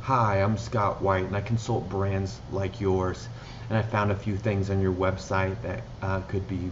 Hi, I'm Scott White, and I consult brands like yours, and I found a few things on your website that could be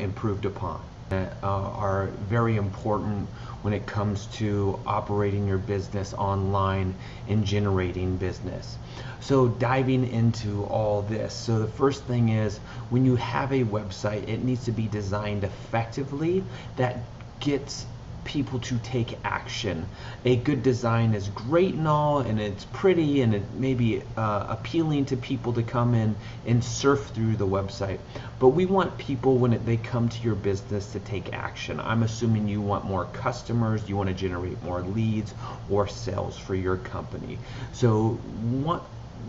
improved upon, that are very important when it comes to operating your business online and generating business. So diving into all this, so the first thing is, when you have a website, it needs to be designed effectively that gets people to take action. A good design is great and all, and it's pretty, and it may be appealing to people to come in and surf through the website. But we want people, when they come to your business, to take action. I'm assuming you want more customers, you want to generate more leads or sales for your company. So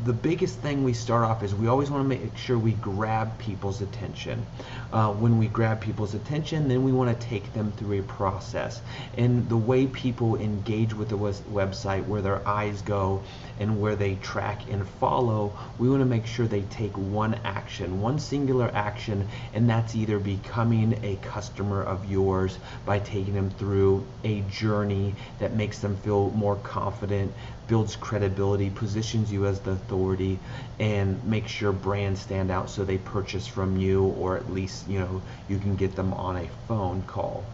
the biggest thing we start off is we always want to make sure we grab people's attention. When we grab people's attention, then we want to take them through a process. And the way people engage with the website, where their eyes go and where they track and follow, we want to make sure they take one action, one singular action, and that's either becoming a customer of yours by taking them through a journey that makes them feel more confident, builds credibility, positions you as the authority, and makes sure brands stand out so they purchase from you, or at least you can get them on a phone call.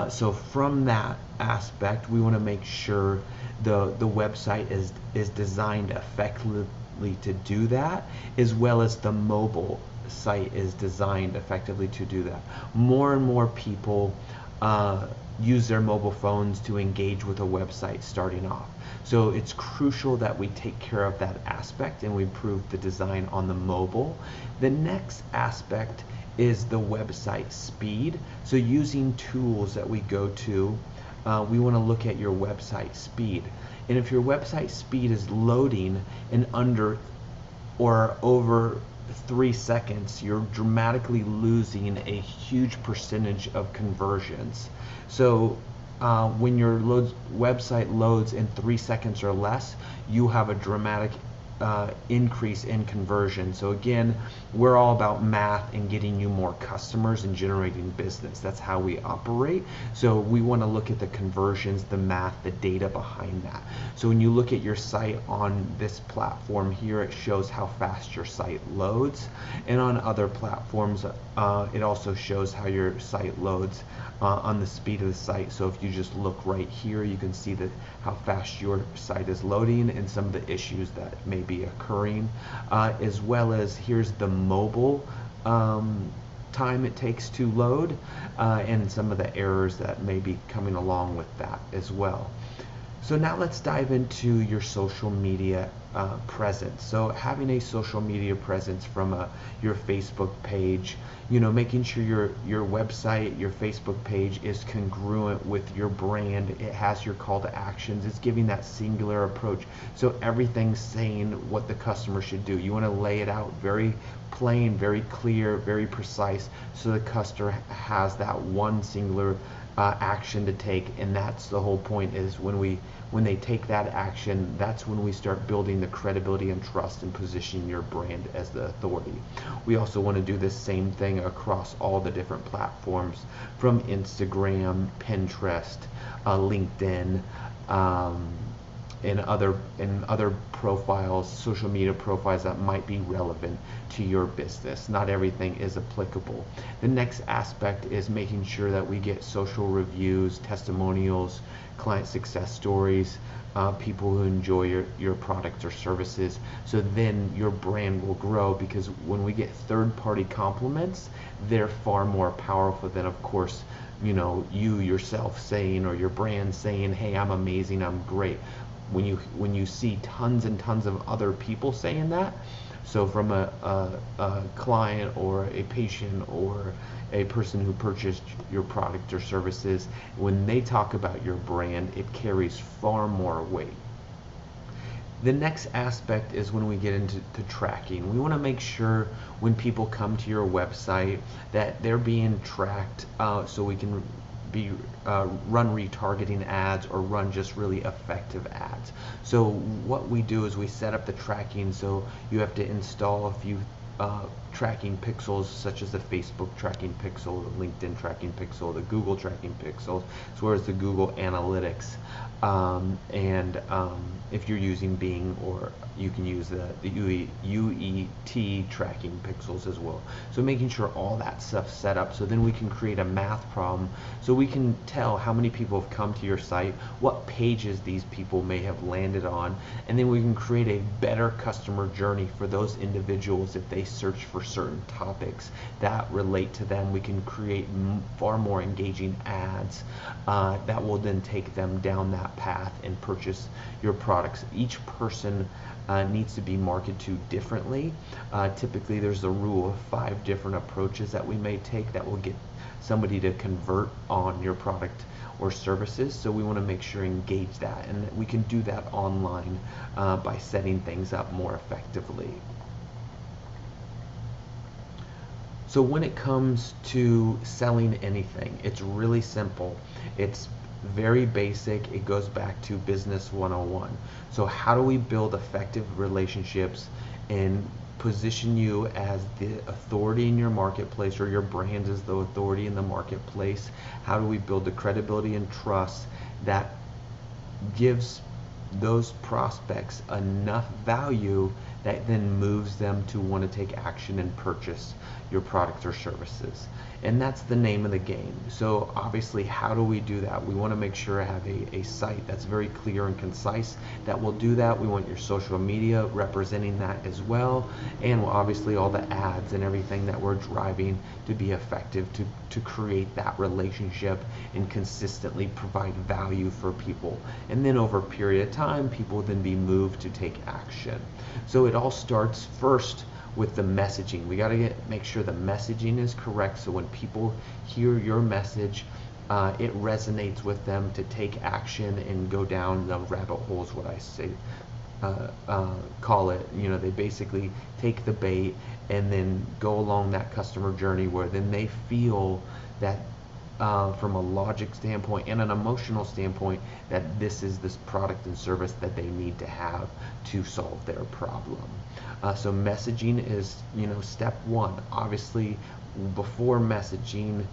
So from that aspect, we want to make sure the website is designed effectively to do that, as well as the mobile site is designed effectively to do that. More and more people use their mobile phones to engage with a website starting off. So it's crucial that we take care of that aspect and we improve the design on the mobile. The next aspect is the website speed. So using tools that we go to, we want to look at your website speed. And if your website speed is loading in under or over 3 seconds, you're dramatically losing a huge percentage of conversions. So when your website loads in 3 seconds or less, you have a dramatic increase in conversion. So again, we're all about math and getting you more customers and generating business. That's how we operate. So we want to look at the conversions, the math, the data behind that. So when you look at your site on this platform here, it shows how fast your site loads, and on other platforms it also shows how your site loads on the speed of the site. So if you just look right here, you can see that how fast your site is loading and some of the issues that may be occurring, as well as here's the mobile time it takes to load, and some of the errors that may be coming along with that as well. So now let's dive into your social media presence. So having a social media presence from your Facebook page, making sure your website, your Facebook page is congruent with your brand. It has your call to actions. It's giving that singular approach. So everything's saying what the customer should do. You want to lay it out very plain, very clear, very precise, so the customer has that one singular action to take. And that's the whole point, is when they take that action, that's when we start building the credibility and trust and positioning your brand as the authority. We also want to do the same thing across all the different platforms, from Instagram, Pinterest, LinkedIn, and other profiles, social media profiles that might be relevant to your business. Not everything is applicable. The next aspect is making sure that we get social reviews, testimonials, client success stories, people who enjoy your products or services. So then your brand will grow, because when we get third-party compliments, they're far more powerful than, of course, you yourself saying, or your brand saying, hey, I'm amazing, I'm great. When you see tons and tons of other people saying that, so from a client or a patient or a person who purchased your product or services, when they talk about your brand, it carries far more weight. The next aspect is when we get into tracking. We want to make sure when people come to your website that they're being tracked, so we can run retargeting ads or run just really effective ads. So what we do is we set up the tracking. So you have to install a few tracking pixels, such as the Facebook tracking pixel, the LinkedIn tracking pixel, the Google tracking pixels, as well as the Google Analytics. If you're using Bing, or you can use the UET tracking pixels as well. So making sure all that stuff's set up, so then we can create a math problem, so we can tell how many people have come to your site, what pages these people may have landed on, and then we can create a better customer journey for those individuals. If they search for certain topics that relate to them, we can create far more engaging ads that will then take them down that path and purchase your products. Each person needs to be marketed to differently. Typically there's a rule of 5 different approaches that we may take that will get somebody to convert on your product or services. So we want to make sure engage that, and we can do that online by setting things up more effectively. So when it comes to selling anything, it's really simple. It's very basic. It goes back to business 101. So how do we build effective relationships and position you as the authority in your marketplace, or your brand as the authority in the marketplace? How do we build the credibility and trust that gives those prospects enough value that then moves them to want to take action and purchase your products or services? And that's the name of the game. So obviously, how do we do that? We want to make sure I have a site that's very clear and concise that will do that. We want your social media representing that as well, and obviously all the ads and everything that we're driving to be effective to create that relationship and consistently provide value for people. And then over a period of time, people will then be moved to take action. So it all starts first with the messaging. We got to make sure the messaging is correct, so when people hear your message, it resonates with them to take action and go down the rabbit holes, what I say call it. You know, they basically take the bait and then go along that customer journey, where then they feel that from a logic standpoint and an emotional standpoint, that this is this product and service that they need to have to solve their problem. So messaging is, step one. Obviously, before messaging,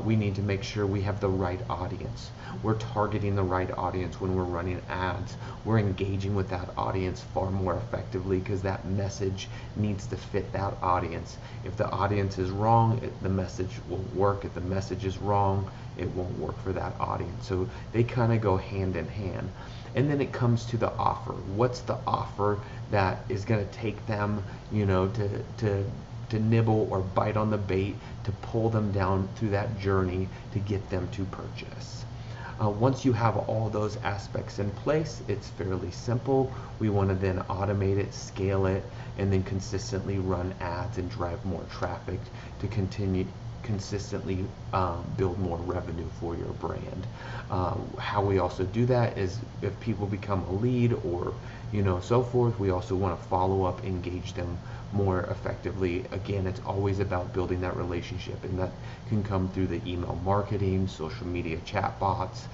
we need to make sure we have the right audience. We're targeting the right audience when we're running ads. We're engaging with that audience far more effectively, because that message needs to fit that audience. If the audience is wrong, the message won't work. If the message is wrong, it won't work for that audience. So they kind of go hand in hand. And then it comes to the offer. What's the offer that is going to take them, to nibble or bite on the bait, to pull them down through that journey to get them to purchase? Once you have all those aspects in place, it's fairly simple. We want to then automate it, scale it, and then consistently run ads and drive more traffic to consistently build more revenue for your brand. How we also do that is, if people become a lead or so forth, we also want to follow up, engage them more effectively. Again, it's always about building that relationship, and that can come through the email marketing, social media chat bots,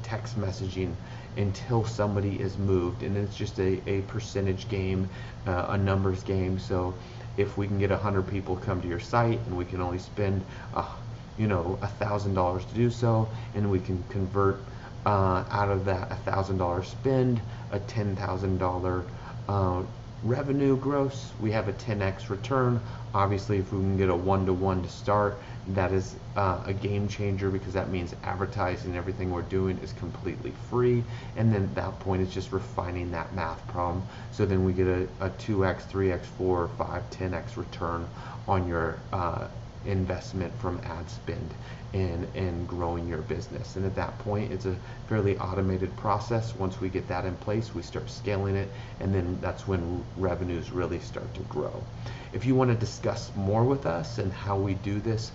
text messaging, until somebody is moved. And it's just a percentage game, a numbers game. So if we can get 100 people come to your site, and we can only spend $1,000 to do so, and we can convert out of that $1,000 spend a $10,000 revenue gross, we have a 10x return. Obviously, if we can get a 1-to-1 to start, that is a game changer, because that means advertising, everything we're doing is completely free. And then at that point, it's just refining that math problem. So then we get a 2x, 3x, 4, 5, 10x return on your investment from ad spend and growing your business. And at that point, it's a fairly automated process. Once we get that in place, we start scaling it, and then that's when revenues really start to grow. If you want to discuss more with us and how we do this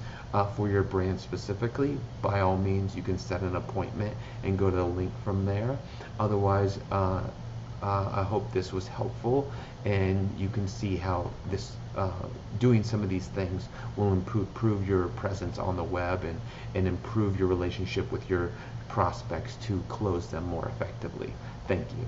for your brand specifically, by all means, you can set an appointment and go to the link from there. Otherwise, I hope this was helpful, and you can see how this doing some of these things will improve your presence on the web and improve your relationship with your prospects to close them more effectively. Thank you.